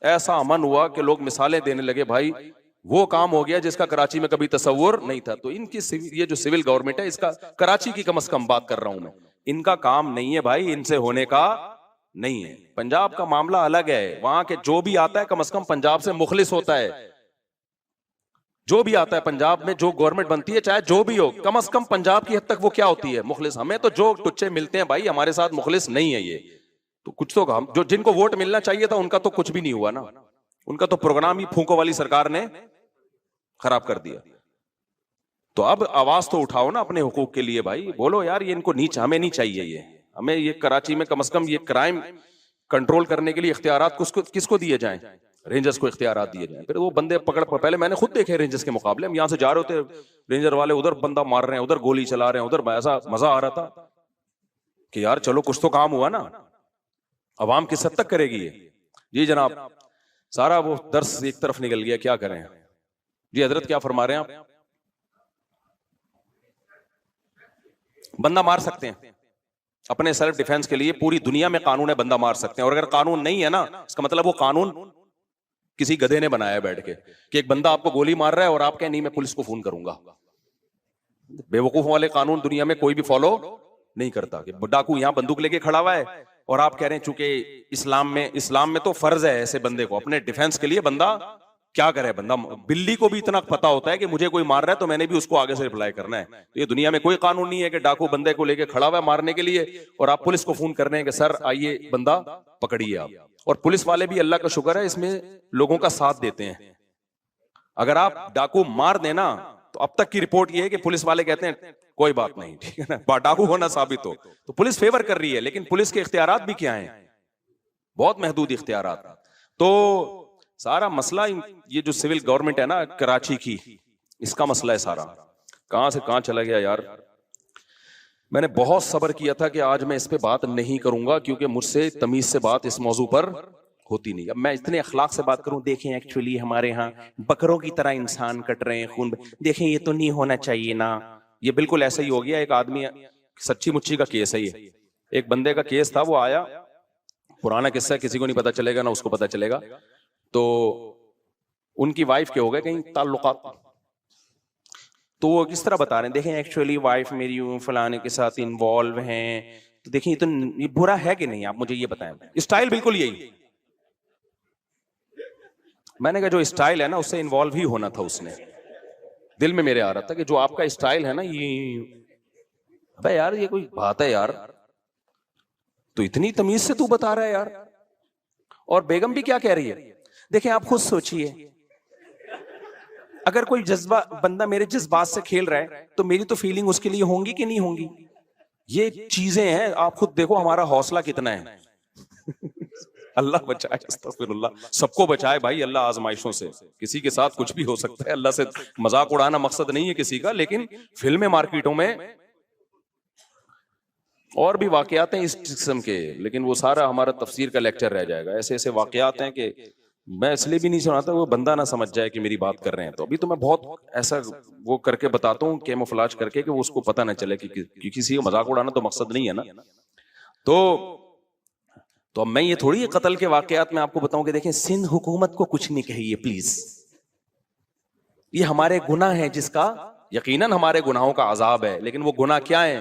ऐसा अमन हुआ कि लोग मिसालें देने लगे, भाई वो काम हो गया जिसका कराची में कभी तस्वुर नहीं था। तो इनकी ये जो सिविल गवर्नमेंट है, इसका कराची की कम से कम बात कर रहा हूं मैं, इनका काम नहीं है भाई, इनसे होने का नहीं है। पंजाब का मामला अलग है, वहां के जो भी आता है कम से कम पंजाब से मुखलिस होता है। जो भी आता है पंजाब में, जो गवर्नमेंट बनती है चाहे जो भी हो, कम से कम पंजाब की हद तक वो क्या होती है? मुखलिस। हमें तो जो टुच्चे मिलते हैं भाई, हमारे साथ मुखलिस नहीं है ये। तो कुछ तो हम जो जिनको वोट मिलना चाहिए था उनका तो कुछ भी नहीं हुआ ना, उनका तो प्रोग्राम ही फूंको वाली सरकार ने खराब कर दिया। तो अब आवाज तो उठाओ ना अपने हुकूक के लिए भाई, बोलो यार ये इनको नीच, हमें नहीं चाहिए ये। हमें ये कराची में कम से कम ये क्राइम कंट्रोल करने के लिए इख्तियारात किसको दिए जाएं? रेंजर्स को इख्तियारात दिए जाएं। फिर वो बंदे पकड़, पहले मैंने खुद देखे रेंजर्स के मुकाबले, हम यहां से जा रहे होते, रेंजर वाले उधर बंदा मार रहे हैं, उधर गोली चला रहे हैं, उधर ऐसा मजा आ रहा था कि यार चलो कुछ तो काम हुआ ना। अवाम किस हद तक करेगी ये? जी जनाब, सारा वो दर्स एक तरफ निकल गया, क्या करें जी। हजरत क्या फरमा रहे हैं आप? बंदा मार सकते हैं अपने सेल्फ डिफेंस के लिए, पूरी दुनिया में कानून है, बंदा मार सकते हैं। और अगर कानून नहीं है ना, इसका मतलब वो कानून किसी गधे ने बनाया बैठ के, कि एक बंदा आपको गोली मार रहा है और आप कहें नहीं मैं पुलिस को फोन करूंगा। बेवकूफ वाले कानून दुनिया में कोई भी फॉलो नहीं करता। कि डाकू यहां बंदूक लेके खड़ा हुआ है और आप कह रहे हैं चूंकि इस्लाम में तो फर्ज है ऐसे बंदे को अपने डिफेंस के लिए, बंदा क्या करे? बंदा, बिल्ली को भी इतना पता होता है कि मुझे कोई मार रहा है तो मैंने भी उसको आगे से रिप्लाई करना है। तो ये दुनिया में कोई कानून नहीं है कि डाकू बंदे को लेके खड़ा हुआ है मारने के लिए और आप पुलिस को फोन कर रहे हैं कि सर आइए बंदा पकड़िए आप। और पुलिस वाले भी अल्लाह का शुक्र है इसमें लोगों का साथ देते हैं। अगर आप डाकू मार देना तो अब तक की रिपोर्ट ये है कि पुलिस वाले कहते हैं कोई बात नहीं, ठीक है ना, डाकू होना साबित हो तो पुलिस फेवर कर रही है। लेकिन पुलिस के इख्तियारात भी क्या हैं? बहुत महदूद इख्तियारात। तो सारा मसला ये जो सिविल गवर्नमेंट है ना कराची की, इसका मसला है सारा। कहां से कहां चला गया यार। मैंने बहुत सब्र किया था कि आज मैं इस पे बात नहीं करूंगा, क्योंकि मुझसे तमीज से बात इस मौजू पर होती नहीं। अब मैं इतने अखलाक से बात करूं, देखें एक्चुअली हमारे यहाँ बकरों की तरह इंसान कट रहे हैं, खून, देखें ये तो नहीं होना चाहिए ना। ये बिल्कुल ऐसा ही हो गया। एक आदमी, सच्ची मुच्ची का केस है ये, एक बंदे का केस था, वो आया, पुराना किस्सा, किसी को नहीं पता चलेगा ना उसको पता चलेगा। तो उनकी वाइफ के हो गए कहीं ताल्लुकात, तो वो किस तरह बता रहे हैं, देखें एक्चुअली वाइफ मेरी फलाने के साथ इन्वॉल्व हैं, तो देखें ये बुरा है कि नहीं, आप मुझे ये बताएं। स्टाइल बिल्कुल यही। मैंने कहा जो स्टाइल है ना उससे इन्वॉल्व ही होना था उसने। दिल में मेरे आ रहा था कि जो आपका स्टाइल है ना ये, अबे यार ये कोई बात है यार, तो इतनी तमीज से तू बता रहा है यार। और बेगम भी क्या कह रही है, देखें आप खुद सोचिए, अगर कोई जज्बा बंदा मेरे जज्बात से खेल रहा है तो मेरी तो फीलिंग उसके लिए होंगी कि नहीं होंगी। ये चीजें हैं, आप खुद देखो हमारा हौसला कितना है। अल्लाह बचाए, अस्तगफिरुल्लाह, सबको बचाए भाई अल्लाह आजमाइशों से। किसी के साथ कुछ भी हो सकता है, अल्लाह से मजाक उड़ाना मकसद नहीं है किसी का, लेकिन फिल्में मार्केटों में और भी वाकयात हैं इस किस्म के, लेकिन वो सारा हमारा तफसीर का लेक्चर रह जाएगा। ऐसे ऐसे वाकयात हैं कि मैं इसलिए भी नहीं सुनाता वो बंदा ना समझ जाए कि मेरी बात कर रहे हैं। तो अभी तो मैं बहुत ऐसा वो करके बताता हूँ, कैमोफ्लेज करके, कि वो उसको पता ना चले कि किसी का मजाक उड़ाना तो मकसद नहीं है ना। तो अब मैं ये थोड़ी कत्ल के वाकयात में आपको बताऊं कि देखें सिंध हुकूमत को कुछ नहीं कहिए प्लीज, ये हमारे गुनाह है, जिसका यकीनन हमारे गुनाहों का अजाब है, लेकिन वो गुनाह क्या है,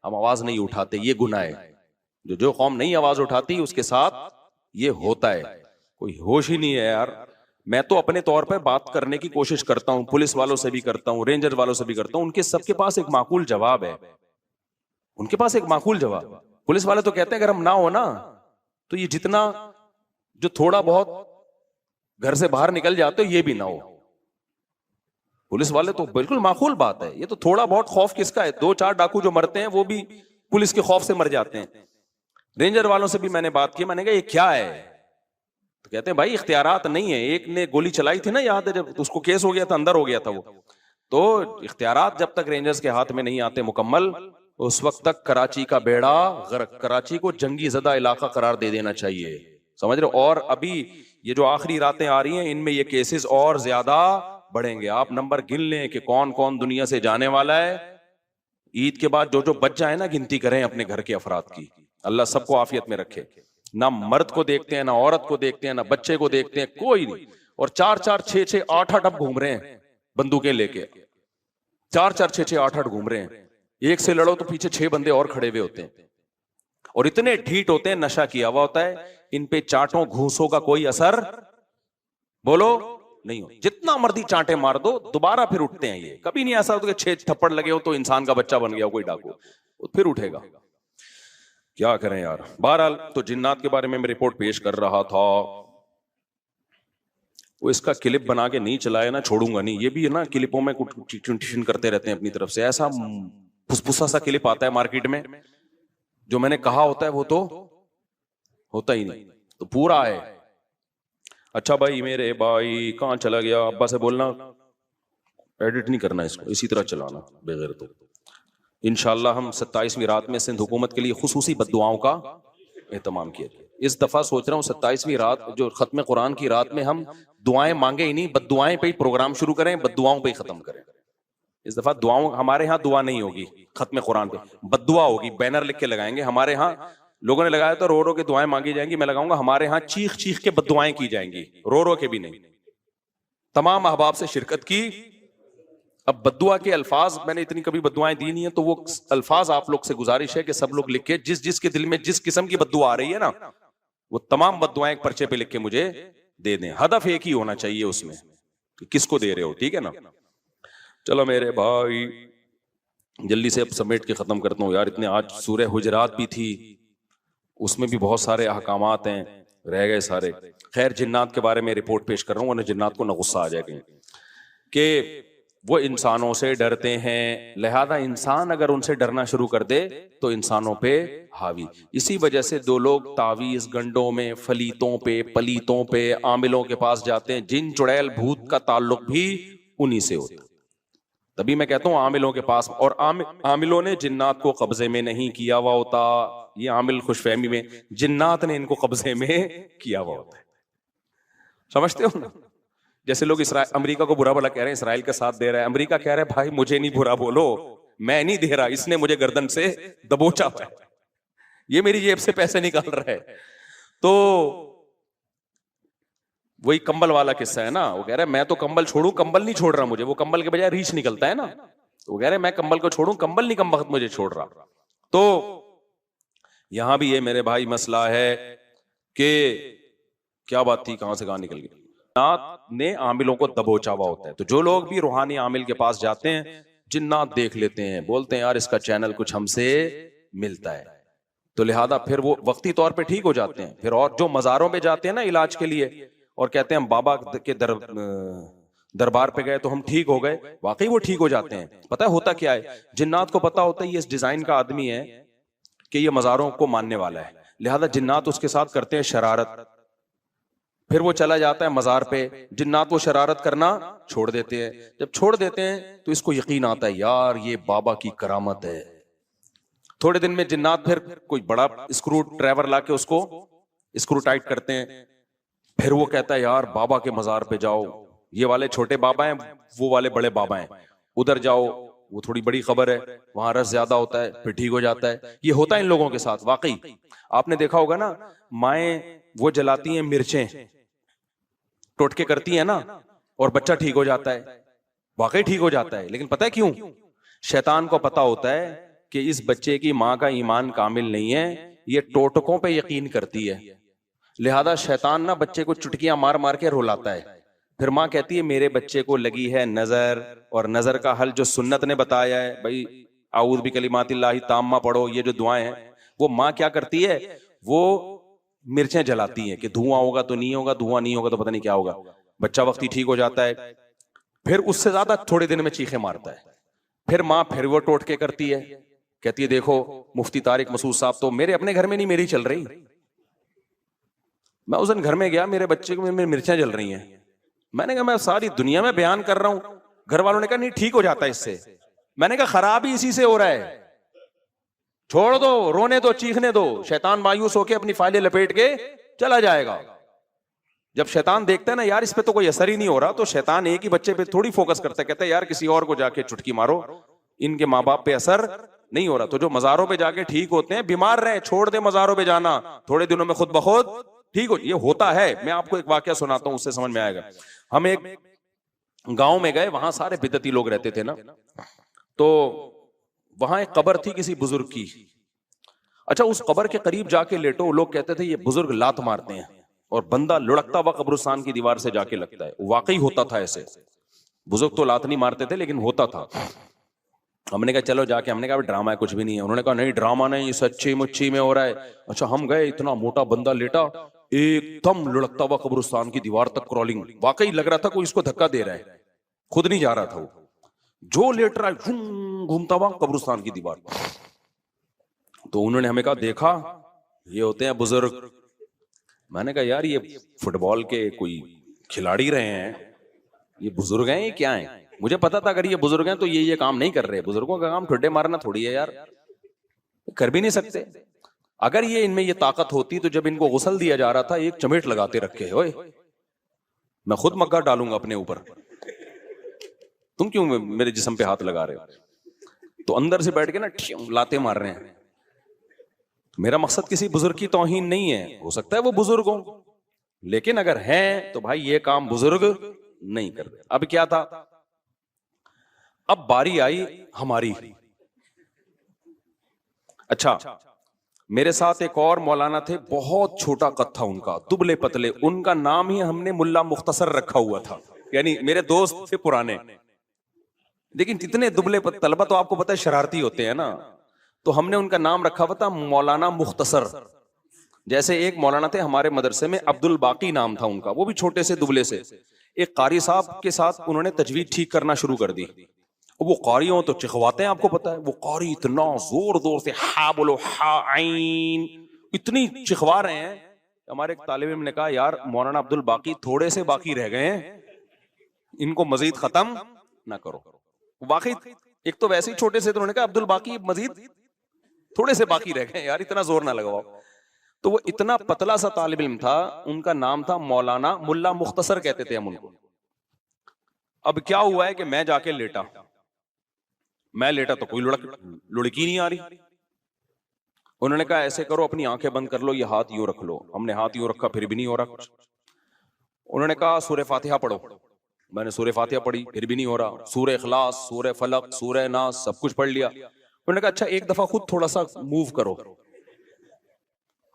हम आवाज नहीं उठाते, ये गुनाह है। जो कौम नहीं आवाज उठाती उसके साथ ये होता है। कोई होश ही नहीं है यार। मैं तो अपने तौर पर बात करने की कोशिश करता हूं, पुलिस वालों से भी करता हूं, रेंजर वालों से भी करता हूं, उनके सबके पास एक माकूल जवाब है। उनके पास एक माकूल जवाब। पुलिस वाले तो कहते हैं अगर हम ना हो ना तो ये जितना जो थोड़ा बहुत घर से बाहर निकल जाते हो ये भी ना हो। पुलिस वाले तो बिल्कुल माकूल बात है, ये तो थोड़ा बहुत खौफ किसका है, 2-4 डाकू जो मरते हैं वो भी पुलिस के खौफ से मर जाते हैं। रेंजर वालों से भी मैंने बात की, मैंने कहा ये क्या है, तो कहते हैं भाई इख्तियारात नहीं है। एक ने गोली चलाई थी ना, याद है जब उसको केस हो गया था, अंदर हो गया था वो। तो इख्तियारात जब तक रेंजर्स के हाथ में नहीं आते मुकम्मल, उस वक्त तक कराची का बेड़ा गर्क, कराची को जंगी ज़दा इलाका करार दे देना चाहिए, समझ रहे हो। और अभी ये जो आखिरी रातें आ रही हैं इनमें ये केसेस और ज्यादा बढ़ेंगे। आप नंबर गिन लें कि कौन कौन दुनिया से जाने वाला है। ईद के बाद जो जो बच जाए ना, गिनती करें अपने घर के अफराद की। अल्लाह सबको आफियत में रखे। ना मर्द को देखते हैं, ना औरत को देखते हैं, ना बच्चे को देखते हैं, कोई नहीं। और 4-4, 6-6, 8-8 अब घूम रहे हैं बंदूकें लेके, 4-4, 6-6, 8-8 घूम रहे हैं। एक से लड़ो तो पीछे 6 बंदे और खड़े हुए होते हैं, और इतने ढीठ होते हैं, नशा किया हुआ होता है। इन पे चांटों घूसों का कोई असर बोलो नहीं हो। जितना मर्जी चांटे मार दो दोबारा फिर उठते हैं। ये कभी नहीं ऐसा होता कि 6 थप्पड़ लगे हो तो इंसान का बच्चा बन गया कोई डाकू, वो फिर उठेगा। क्या करें यार। बहरहाल तो जिन्नात के बारे में मैं रिपोर्ट पेश कर रहा था, वो इसका क्लिप बना के नहीं चलाया ना, छोड़ूंगा नहीं। ये भी है ना, क्लिपों में कुछ ट्यूशन करते रहते हैं अपनी तरफ से। ऐसा फुसफुसा सा क्लिप आता है मार्केट में, जो मैंने कहा होता है वो तो होता ही नहीं, तो पूरा है। अच्छा भाई मेरे भाई कहाँ चला गया, अब्बा से बोलना एडिट नहीं करना इसको, इसी तरह चलाना बगैर। तो इंशाल्लाह हम 27वीं रात में सिंध हुकूमत के लिए खुसूसी बद्दुआओं का एहतमाम किया। इस दफा सोच रहा हूँ 27वीं रात जो खत्म कुरान की रात में हम दुआएं मांगे ही नहीं, बद्दुआएं पे ही प्रोग्राम शुरू करें, बद्दुआओं पे ही खत्म करें। इस दफा दुआओं, हमारे यहाँ दुआ नहीं होगी खत्म कुरान पे, बद्दुआ होगी। बैनर लिख के लगाएंगे। हमारे यहाँ लोगों ने लगाया तो रो रो के दुआएं मांगी जाएंगी, मैं लगाऊंगा हमारे यहाँ चीख चीख के बद्दुआएं की जाएंगी, रो रो के भी नहीं। तमाम अहबाब से शिरकत की। अब बद्दुआ के अल्फाज मैंने इतनी कभी बद्दुआएं दी नहीं है, तो वो अल्फाज आप लोग से गुजारिश है कि सब लोग लिख के जिस जिस के दिल में जिस किस्म की बद्दुआ आ रही है ना, वो तमाम बद्दुआएं एक पर्चे पे लिख के मुझे दे दें। हदफ एक ही होना चाहिए उसमें कि किसको दे रहे हो, ठीक है ना। चलो मेरे भाई जल्दी से अब समेट के खत्म करता हूँ यार। इतने आज सूरह हुजरात भी थी, उसमें भी बहुत सारे अहकामात हैं, रह गए सारे। खैर जिन्नात के बारे में रिपोर्ट पेश कर रहा हूँ, वरना जिन्नात को न गुस्सा आ जाएगा कि वो इंसानों से डरते हैं, लिहाजा इंसान अगर उनसे डरना शुरू कर दे तो इंसानों पे हावी। इसी वजह से दो लोग तावीज गंडों में, फलीतों पे, पलीतों पे, आमिलों के पास जाते हैं। जिन चुड़ैल भूत का ताल्लुक भी उन्हीं से होता। तभी मैं कहता हूं आमिलों के पास, और आमिलों ने जिन्नात को कब्जे में नहीं किया हुआ होता। ये आमिल खुशफहमी में, जिन्नात ने इनको कब्जे में किया हुआ होता है। समझते हो ना। जैसे लोग अमेरिका को बुरा भला कह रहे हैं, इसराइल का साथ दे रहा है। अमेरिका कह रहा है भाई मुझे नहीं बुरा बोलो, मैं नहीं दे रहा, इसने मुझे गर्दन से दबोचा हुआ है, ये मेरी जेब से पैसे निकाल रहा है। तो वही कंबल वाला किस्सा है ना, वो कह रहा है मैं तो कंबल छोड़ू, कंबल नहीं छोड़ रहा मुझे, वो कंबल के बजाय रीछ निकलता है ना। तो वो कह रहे हैं मैं कंबल को छोड़ू, कंबल नहीं कम वक्त मुझे छोड़ रहा। तो यहां भी ये मेरे भाई मसला है कि क्या बात थी, कहां से कहां निकल गई। जिन्नात ने आमिलों को दबोचा हुआ होता है। तो जो लोग भी रूहानी आमिल के पास जाते हैं, जिन्नात देख लेते हैं, बोलते हैं यार इसका चैनल कुछ हमसे मिलता है, तो लिहाजा फिर वो वक्ती तौर पे ठीक हो जाते हैं। फिर और जो मज़ारों में जाते हैं ना इलाज के लिए, और कहते हैं हम बाबा के दरबार पे गए तो हम ठीक हो गए, वाकई वो ठीक हो जाते हैं। पता है होता क्या है, जिन्नात को पता होता है ये इस डिजाइन का आदमी है कि ये मज़ारों को मानने वाला है, लिहाजा जिन्नात उसके साथ करते हैं शरारत। फिर वो चला जाता है मज़ार पे, जिन्नात वो शरारत करना छोड़ देते हैं। जब छोड़ देते हैं तो इसको यकीन आता है यार ये बाबा की करामत है, थोड़े दिन में जिन्नात फिर कोई बड़ा स्क्रू ड्राइवर लाके उसको स्क्रू टाइट करते हैं। फिर वो कहता है यार बाबा के मजार पे जाओ, ये वाले छोटे बाबा हैं, वो वाले बड़े बाबा हैं, उधर जाओ, वो थोड़ी बड़ी खबर है, वहां रस ज्यादा होता है, फिर ठीक हो जाता है। ये होता है इन लोगों के साथ। वाकई आपने देखा होगा ना, माएँ वो जलाती हैं मिर्चें, टोटके करती है ना, और बच्चा ठीक हो जाता है, वाकई ठीक हो जाता है। लेकिन पता है क्यों? शैतान को पता होता है कि इस बच्चे की माँ का ईमान कामिल नहीं है, ये टोटकों पे यकीन करती है, लिहाजा शैतान ना बच्चे को चुटकियां मार मार के रुलाता है। फिर माँ कहती है मेरे बच्चे को लगी है नजर, और नजर का हल जो सुन्नत ने बताया है, भाई आऊज़ बिकलिमातिल्लाहि ताम्मा पढ़ो, ये जो दुआएं हैं, वो माँ क्या करती है, वो मिर्चें जलाती हैं कि धुआं होगा तो नहीं होगा, धुआं नहीं होगा तो पता नहीं क्या होगा, बच्चा वक्ती ठीक हो जाता है। फिर उससे ज्यादा थोड़े दिन में चीखें मारता है। फिर माँ फिर वो टोटके करती है, कहती है देखो मुफ्ती तारिक मसूद साहब तो मेरे अपने घर में नहीं, मेरी चल रही। मैं उस दिन घर में गया, मेरे बच्चे को मेरी मिर्चें जल रही हैं। मैंने कहा मैं सारी दुनिया में बयान कर रहा हूं, घर वालों ने कहा नहीं ठीक हो जाता है इससे। मैंने कहा खराब ही इसी से हो रहा है, छोड़ दो, रोने दो, चीखने दो, शैतान मायूस होकर अपनी फाइलें लपेट के चला जाएगा। जब शैतान देखता है ना यार इस पे तो कोई असर ही नहीं हो रहा, तो शैतान एक ही बच्चे पे थोड़ी फोकस करता है, कहता है यार किसी और को जाके चुटकी मारो, इनके माँ बाप पे असर नहीं हो रहा। तो जो मजारों पे जाके ठीक होते हैं, बीमार रहे, छोड़ दे मजारों पे जाना, थोड़े दिनों में खुद ब खुद ठीक हो। ये होता है। मैं आपको एक वाकया सुनाता हूं, उससे समझ में आएगा। हम एक गांव में गए, वहां सारे बिदती लोग रहते थे ना, तो वहां एक कब्र थी किसी बुजुर्ग की। अच्छा, उस कब्र के करीब जाके लेटो, लोग कहते थे ये बुजुर्ग लात मारते हैं, और बंदा लुढ़कता हुआ कब्रिस्तान की दीवार से जाके लगता है। वाकई होता था ऐसे, बुजुर्ग तो लात नहीं मारते थे लेकिन होता था। हमने कहा चलो जाके, हमने कहा ड्रामा है, कुछ भी नहीं है। उन्होंने कहा नहीं ड्रामा नहीं, सच्ची मुच्ची में हो रहा है। अच्छा, हम गए, इतना मोटा बंदा लेटा, एकदम लुढ़कता हुआ कब्रिस्तान की दीवार तक क्रॉलिंग। वाकई लग रहा था कोई इसको धक्का दे रहा है, खुद नहीं जा रहा था वो, जो लेट रहा है घूमता हुआ कब्रिस्तान की दीवार। तो उन्होंने हमें कहा देखा, ये होते हैं बुजुर्ग। मैंने कहा यार ये फुटबॉल के कोई खिलाड़ी रहे हैं, ये बुजुर्ग हैं, ये क्या हैं? मुझे पता था अगर ये बुजुर्ग हैं तो ये काम नहीं कर रहे। बुजुर्गों का काम ठुड्डे मारना थोड़ी है यार, कर भी नहीं सकते। अगर ये इनमें ये ताकत होती तो जब इनको गुस्ल दिया जा रहा था एक चमेट लगाते रखे, ओए मैं खुद मग्गा डालूंगा अपने ऊपर, तुम क्यों मेरे जिस्म पे हाथ लगा रहे हो? तो अंदर से बैठ के ना लाते मार रहे हैं। मेरा मकसद किसी बुजुर्ग की तौहीन नहीं है, हो सकता है वो बुजुर्ग हो, लेकिन अगर हैं तो भाई ये काम बुजुर्ग नहीं करते। अब क्या था, अब बारी आई हमारी। अच्छा, मेरे साथ एक और मौलाना थे, बहुत छोटा कद था उनका, दुबले पतले, उनका नाम ही हमने मुल्ला मुख्तसर रखा हुआ था। यानी मेरे दोस्त थे पुराने, लेकिन इतने दुबले तलबा तो आपको पता है शरारती होते हैं ना, तो हमने उनका नाम रखा हुआ था मौलाना मुख्तसर। जैसे एक मौलाना थे हमारे मदरसे में, अब्दुल बाकी नाम था उनका, वो भी छोटे से दुबले से। एक कारी साहब के साथ उन्होंने तजवीद ठीक करना शुरू कर दी। वो कारी हो तो चिखवाते हैं, आपको पता है, वो कारी इतना जोर जोर से हा बोलो, हा आइन, इतनी चिखवा रहे हैं। हमारे एक तालिब इल्म ने कहा यार मौलाना अब्दुल बाकी थोड़े से बाकी रह गए हैं, इनको मजीद खत्म ना करो। वाकई एक तो वैसे ही छोटे से, तो उन्होंने कहा अब्दुल बाकी मजीद थोड़े से बाकी रह गए यार, इतना जोर ना लगाओ। तो वो इतना पतला सा तालिब इल्म था, उनका नाम था मौलाना मुल्ला मुख्तसर कहते थे हम उनको। अब क्या हुआ है कि मैं जाके लेटा, मैं लेटा तो कोई लुढ़की नहीं आ रही। उन्होंने कहा ऐसे करो, अपनी आंखें बंद कर लो, ये हाथ यूं रख लो। हमने हाथ यूं रखा, फिर भी नहीं हो रहा कुछ। उन्होंने कहा सूरह फातिहा पढ़ो। मैंने सूरह फातिहा पढ़ी, फिर भी नहीं हो रहा। सूरह इखलास, सूरह फलक, सूरह नास, सब कुछ पढ़ लिया। उन्होंने कहा अच्छा एक दफा खुद थोड़ा सा मूव करो।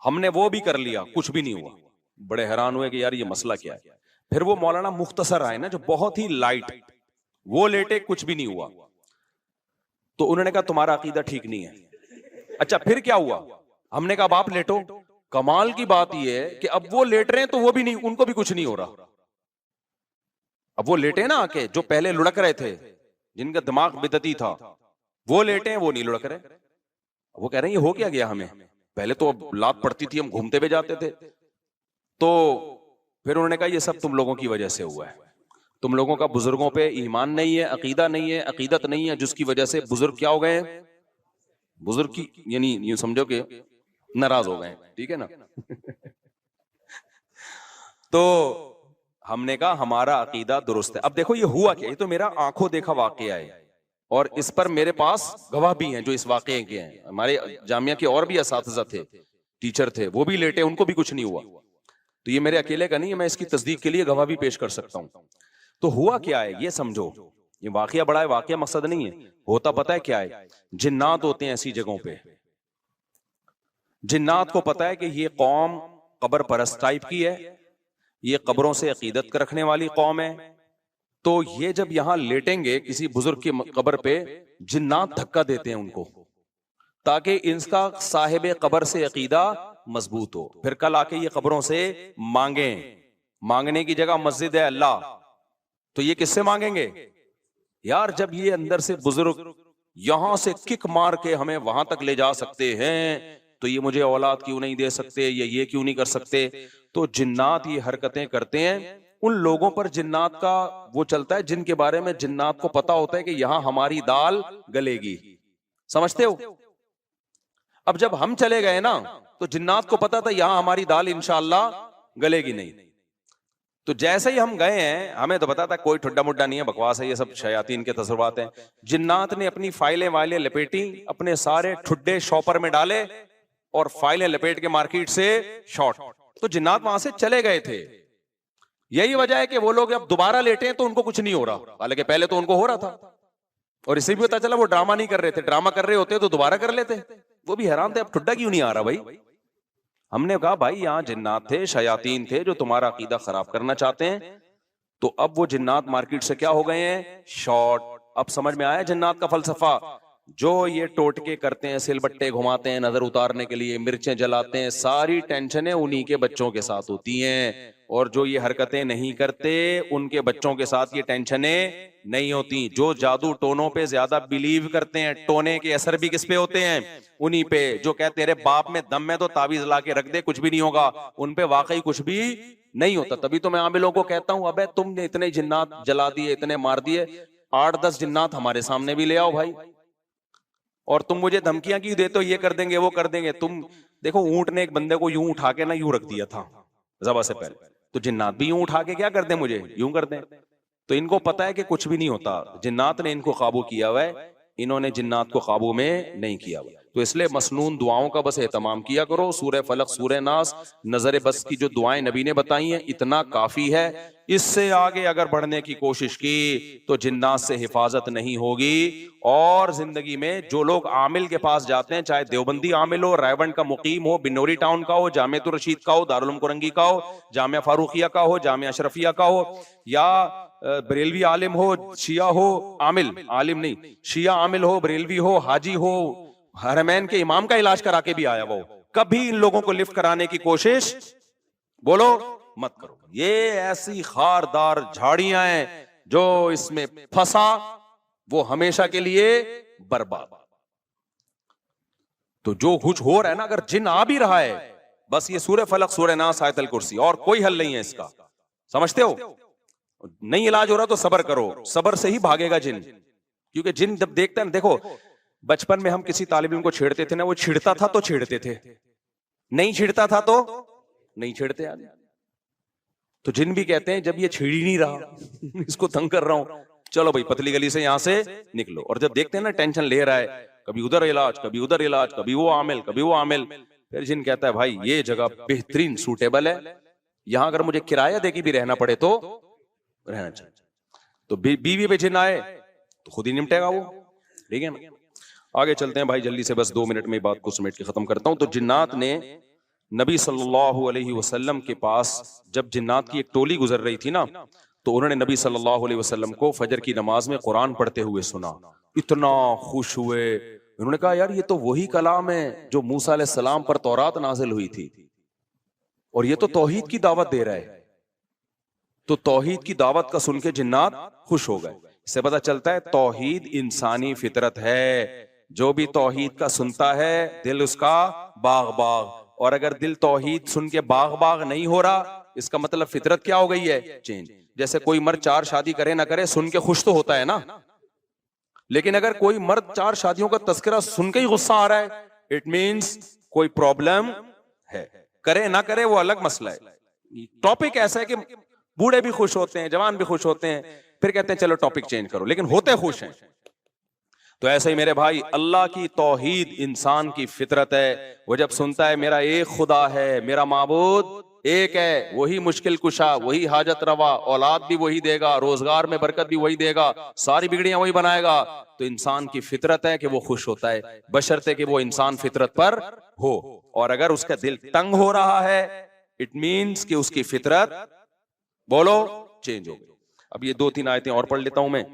हमने वो भी कर लिया, कुछ भी नहीं हुआ। बड़े हैरान हुए कि यार ये मसला क्या है। फिर वो मौलाना मुख्तसर आए ना, जो बहुत ही लाइट, वो लेटे, कुछ भी नहीं हुआ। तो उन्होंने कहा तुम्हारा अकीदा ठीक नहीं है। अच्छा फिर क्या हुआ? हमने कहा बाप लेटो। कमाल की बात यह है कि अब वो लेट रहे हैं तो वो भी नहीं, उनको भी कुछ नहीं हो रहा। अब वो लेटे ना आके, जो पहले लुढ़क रहे थे, जिनका दिमाग बिदती था, वो लेटे हैं, वो नहीं लुढ़क रहे। वो कह रहे हैं ये हो क्या गया हमें, पहले तो लात पड़ती थी, हम घूमते हुए जाते थे। तो फिर उन्होंने कहा ये सब तुम लोगों की वजह से हुआ है, तुम लोगों का बुजुर्गों पे ईमान नहीं है, अकीदा नहीं है, अकीदत नहीं है, जिसकी वजह से बुजुर्ग क्या हो गए हैं, बुजुर्ग की यानी यूं समझो कि नाराज हो गए, ठीक है ना। तो हमने कहा हमारा अकीदा दुरुस्त है। अब देखो ये हुआ क्या, ये तो मेरा आंखों देखा वाकया है और इस पर मेरे पास गवाह भी हैं जो इस वाकये के हैं। हमारे जामिया के और भी असातिज़ा थे, टीचर थे, वो भी लेटे, उनको भी कुछ नहीं हुआ। तो ये मेरे अकेले का नहीं है, मैं इसकी तस्दीक के लिए गवाह भी पेश कर सकता हूं। तो हुआ क्या है ये समझो, ये वाकया बड़ा है, वाकया मकसद नहीं है। होता पता है क्या है, जिन्नात होते हैं ऐसी जगहों पे, जिन्नात को पता है कि ये कौम कब्र परस्त टाइप की है, ये कब्रों से अकीदत रखने वाली कौम है। तो ये जब यहां लेटेंगे किसी बुजुर्ग की कब्र पे, जिन्नात धक्का देते हैं उनको ताकि इनका साहिब कब्र से अकीदा मजबूत हो। फिर कल आके ये कब्रों से मांगे, मांगने की जगह मस्जिद है अल्लाह, तो ये किससे मांगेंगे यार? जब ये अंदर से बुजुर्ग यहां से किक मार के हमें वहां तक ले जा सकते हैं, तो ये मुझे औलाद क्यों नहीं दे सकते, ये क्यों नहीं कर सकते? तो जिन्नात ये हरकतें करते हैं। उन लोगों पर जिन्नात का वो चलता है जिनके बारे में जिन्नात को पता होता है कि यहां हमारी दाल गलेगी, समझते हो? अब जब हम चले गए ना, तो जिन्नात को पता था यहां हमारी दाल इंशाअल्लाह गलेगी नहीं। तो जैसे ही हम गए हैं, हमें तो पता था कोई ठुड्डा मुड्डा नहीं है, बकवास है, ये सब शयातीन के तसव्वुरात हैं। जिन्नात ने अपनी फाइलें वाइलें लपेटी, अपने सारे ठुड्डे शॉपर में डाले और फाइलें लपेट के मार्केट से शॉर्ट। तो जिन्नात वहां से चले गए थे। यही वजह है कि वो लोग अब दोबारा लेटे हैं तो उनको कुछ नहीं हो रहा, हालांकि पहले तो उनको हो रहा था। और इसे भी पता चला वो ड्रामा नहीं कर रहे थे, ड्रामा कर रहे होते तो दोबारा कर लेते। वो भी हैरान थे अब ठुड्डा क्यों नहीं आ रहा भाई। हमने कहा भाई यहाँ जिन्नात थे, शयातीन थे जो तुम्हारा अकीदा खराब करना चाहते हैं। तो अब वो जिन्नात मार्केट से क्या हो गए हैं, शॉर्ट। अब समझ में आया जिन्नात का फलसफा। जो ये टोटके करते हैं, सिलबट्टे घुमाते हैं नजर उतारने के लिए, मिर्चें जलाते हैं, सारी टेंशनें उन्हीं के बच्चों के साथ होती हैं। और जो ये हरकतें नहीं करते उनके बच्चों के साथ ये टेंशनें नहीं होती। जो जादू टोनों पे ज्यादा बिलीव करते हैं, टोने के असर भी किस पे होते हैं, उन्हीं पे। जो कहते तेरे बाप में दम है तो ताबीज ला के रख दे, कुछ भी नहीं होगा, उन पे वाकई कुछ भी नहीं होता। तभी तो मैं आमिलों को कहता हूं, अबे तुमने इतने जिन्नात जला दिए, इतने मार दिए, 8-10 जिन्नात हमारे सामने भी ले आओ भाई। और तुम मुझे धमकियां क्यों देते हो, ये कर देंगे वो कर देंगे। तुम देखो, ऊंट ने एक बंदे को यूं उठा के ना यूं रख दिया था ज़बह से पहले, तो जिन्नात भी यूं उठा के क्या कर दें, मुझे यूं कर दें। तो इनको पता है कि कुछ भी नहीं होता, जिन्नात ने इनको काबू किया हुआ है, इन्होंने जिन्नात को काबू में नहीं किया हुआ। तो इसलिए मसनून दुआओं का बस एहतमाम किया करो। सूरह फलक, सूरह नास, नजर बस की जो दुआएं नबी ने बताई हैं, इतना काफी है। इससे आगे अगर बढ़ने की कोशिश की तो जिन्नात से हिफाजत नहीं होगी। और जिंदगी में जो लोग आमिल के पास जाते हैं, चाहे देवबंदी आमिल हो, रायबंड का मुकीम हो, बिनोरी टाउन का हो, जामियातुर रशीद का हो, दारुल उलूम कुरंगी का हो, जामिया फारूकिया का हो, जामिया अशरफिया का हो, या बरेलवी आलिम हो, शिया हो, आमिल आलिम नहीं, शिया आमिल हो, बरेलवी हो, हाजी हो, हरमैन के इमाम का इलाज करा के भी आया, वो कभी इन लोगों को लिफ्ट कराने की कोशिश बोलो मत करो। ये ऐसी खारदार झाड़ियां हैं, जो इसमें फंसा वो हमेशा के लिए बर्बाद। तो जो कुछ हो रहा है ना, अगर जिन आ भी रहा है, बस ये सूरह फलक, सूरह नास, आयतल कुर्सी, और कोई हल नहीं है इसका, समझते हो? नहीं इलाज हो रहा तो सबर करो, सबर से ही भागेगा जिन। क्योंकि जिन जब देखता है ना, देखो बचपन में हम किसी तालिब इल्म को छेड़ते थे ना, वो छिड़ता था तो छेड़ते थे, नहीं छिड़ता था तो नहीं छेड़ते। आज तो जिन भी कहते हैं जब ये छेड़ ही नहीं रहा इसको तंग कर रहा हूं, चलो भाई पतली गली से यहां से निकलो। और जब देखते हैं ना टेंशन ले रहा है, कभी उधर इलाज, कभी उधर इलाज, कभी वो आमिल, कभी वो आमिल, फिर जिन कहता है भाई ये जगह बेहतरीन सूटेबल है, यहां अगर मुझे किराया देके भी रहना पड़े तो रहना चाहिए। तो बीवी पे जिन आए तो खुद ही निपटेगा वो, ठीक है ना। आगे चलते हैं भाई जल्दी से, बस 2 मिनट में बात को समेट के खत्म करता हूं। तो जिन्नात ने नबी सल्लल्लाहु अलैहि वसल्लम के पास, जब जिन्नात की एक टोली गुजर रही थी ना, तो उन्होंने नबी सल्लल्लाहु अलैहि वसल्लम को फजर की नमाज में कुरान पढ़ते हुए सुना। इतना खुश हुए, उन्होंने कहा यार ये तो वही कलाम है जो मूसा अलैहि सलाम पर तौरात नाजिल हुई थी, और ये तो तौहीद की दावत दे रहा है। तो तौहीद की दावत का सुन के जिन्नात खुश हो गए। इससे पता चलता है तौहीद इंसानी फितरत है, जो भी तौहीद का सुनता है दिल उसका बाग बाग। और अगर दिल तौहीद सुन के बाग बाग नहीं हो रहा, इसका मतलब फितरत क्या हो गई है, चेंज। जैसे कोई मर्द 4 शादी करे ना करे, सुन के खुश तो होता है ना, लेकिन अगर कोई मर्द 4 शादियों का तस्करा सुन के ही गुस्सा आ रहा है, इट मींस कोई प्रॉब्लम है। करे ना करे वो अलग मसला है। टॉपिक ऐसा है कि बूढ़े भी खुश होते हैं, जवान भी खुश होते हैं, फिर कहते हैं चलो टॉपिक चेंज करो, लेकिन होते खुश हैं। तो ऐसे ही मेरे भाई, अल्लाह की तौहीद इंसान की फितरत है। वो जब सुनता है मेरा एक खुदा है, मेरा माबूद एक है, वही मुश्किल कुशा, वही हाजत रवा, औलाद भी वही देगा, रोजगार में बरकत भी वही देगा, सारी बिगड़ियां वही बनाएगा, तो इंसान की फितरत है कि वो खुश होता है, बशर्ते कि वो इंसान फितरत पर हो। और अगर उसका दिल तंग हो रहा है, इट मीन्स कि उसकी फितरत बोलो चेंज हो गई। अब ये 2-3 आयतें और पढ़ लेता हूं मैं।